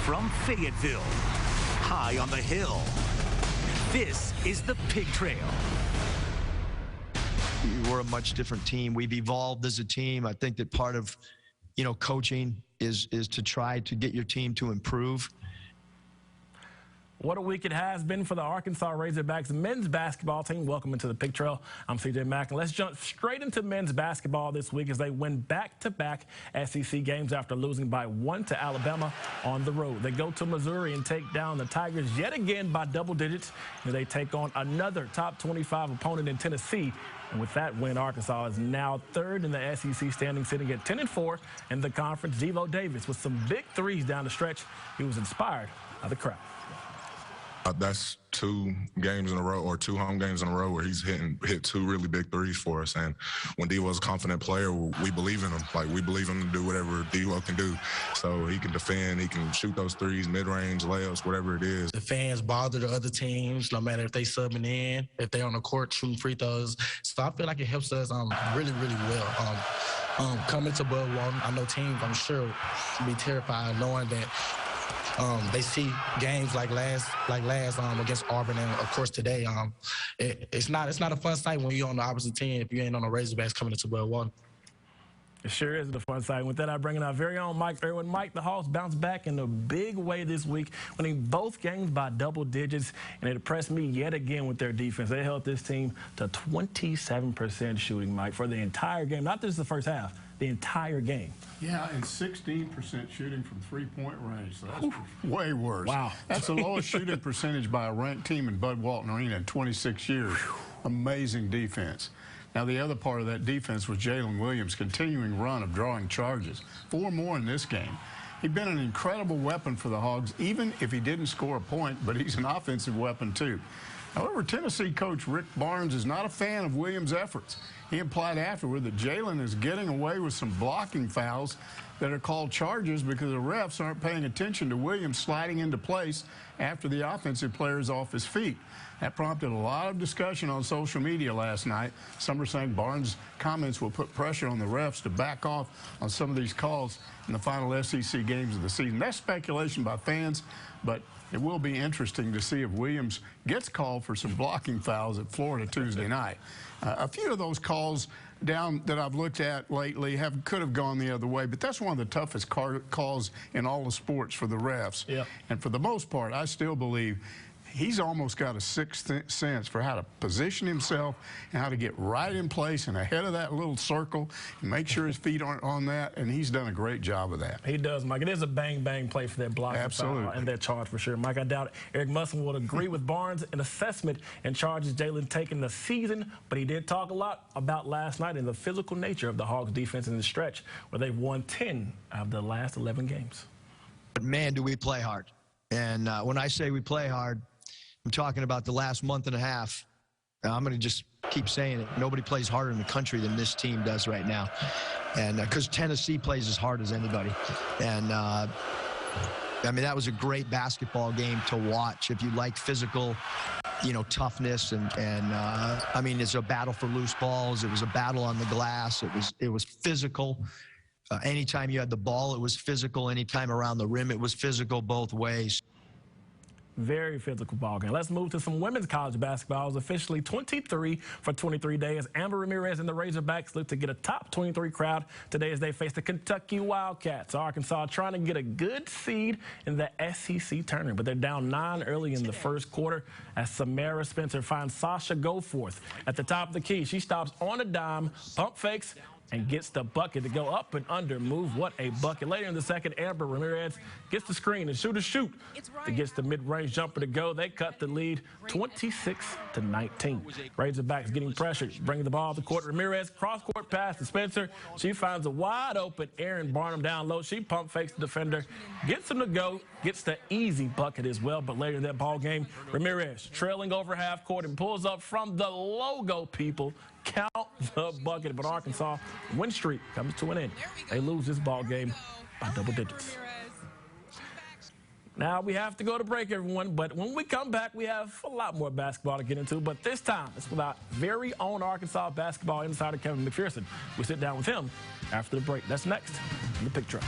From Fayetteville, high on the hill, this is the Pig Trail. We're a much different team. We've evolved as a team. I think that part of, coaching is to try to get your team to improve. What a week it has been for the Arkansas Razorbacks men's basketball team. Welcome into the Pig Trail. I'm CJ Mack, and let's jump straight into men's basketball this week as they win back-to-back SEC games after losing by 1 to Alabama on the road. They go to Missouri and take down the Tigers yet again by double digits, and they take on another top 25 opponent in Tennessee. And with that win, Arkansas is now third in the SEC standing, sitting at 10-4 in the conference. Devo Davis with some big threes down the stretch. He was inspired by the crowd. That's 2 games in a row, or 2 home games in a row, where he's hit 2 really big threes for us. And when Devo's a confident player, we believe in him. Like, we believe him to do whatever Devo can do. So he can defend, he can shoot those threes, mid-range, layups, whatever it is. The fans bother the other teams, no matter if they subbing in, if they're on the court shooting free throws. So I feel like it helps us really, really well. Coming to Bud Walton, I know teams, I'm sure, be terrified knowing that they see games like last against Auburn, and of course today. It's not a fun sight when you're on the opposite team if you ain't on the Razorbacks coming into Bud Walton. It sure is the fun side. With that, I bring in our very own Mike Irwin. Mike, the Hawks bounced back in a big way this week, winning both games by double digits, and it impressed me yet again with their defense. They held this team to 27% shooting, Mike, for the entire game, not just the first half, the entire game. Yeah, and 16% shooting from three-point range, so that's way worse. Wow. That's the lowest shooting percentage by a ranked team in Bud Walton Arena in 26 years. Amazing defense. Now, the other part of that defense was Jalen Williams' continuing run of drawing charges. 4 more in this game. He's been an incredible weapon for the Hogs, even if he didn't score a point, but he's an offensive weapon, too. However, Tennessee coach Rick Barnes is not a fan of Williams' efforts. He implied afterward that Jalen is getting away with some blocking fouls that are called charges because the refs aren't paying attention to Williams sliding into place after the offensive player is off his feet. That prompted a lot of discussion on social media last night. Some are saying Barnes' comments will put pressure on the refs to back off on some of these calls in the final SEC games of the season. That's speculation by fans, but it will be interesting to see if Williams gets called for some blocking fouls at Florida Tuesday night. A few of those calls down that I've looked at lately could have gone the other way, but that's one of the toughest calls in all the sports for the refs. Yeah. And for the most part, I still believe he's almost got a sixth sense for how to position himself and how to get right in place and ahead of that little circle and make sure his feet aren't on that, and he's done a great job of that. He does, Mike. It is a bang-bang play for that block and that charge for sure. Mike, I doubt Eric Musselman would agree with Barnes' an assessment and charges Jalen taking the season, but he did talk a lot about last night and the physical nature of the Hogs' defense in the stretch where they've won 10 out of the last 11 games. But, man, do we play hard. And when I say we play hard, I'm talking about the last month and a half. I'm going to just keep saying it. Nobody plays harder in the country than this team does right now. And because Tennessee plays as hard as anybody. And, I mean, that was a great basketball game to watch. If you like physical, toughness and I mean, it's a battle for loose balls. It was a battle on the glass. It was physical. Anytime you had the ball, it was physical. Anytime around the rim, it was physical both ways. Very physical ball game. Let's move to some women's college basketball. It was officially 23 for 23 days. Amber Ramirez and the Razorbacks look to get a top 23 crowd today as they face the Kentucky Wildcats. Arkansas trying to get a good seed in the SEC tournament, but they're down 9 early in the first quarter as Samara Spencer finds Sasha Goforth at the top of the key. She stops on a dime, pump fakes, and gets the bucket to go up and under move. What a bucket. Later in the second, Amber Ramirez gets the screen and shoot. It gets the mid-range jumper to go. They cut the lead 26-19. Razorbacks getting pressured, bringing the ball to the court. Ramirez cross-court pass to Spencer. She finds a wide-open Aaron Barnum down low. She pump fakes the defender, gets him to go, gets the easy bucket as well. But later in that ball game, Ramirez trailing over half court and pulls up from the logo, people. Count the bucket, but Arkansas win streak comes to an end. They lose this ball game by double digits. Now we have to go to break, everyone, but when we come back, we have a lot more basketball to get into, but this time it's with our very own Arkansas basketball insider, Kevin McPherson. We sit down with him after the break. That's next in the Pig Trail.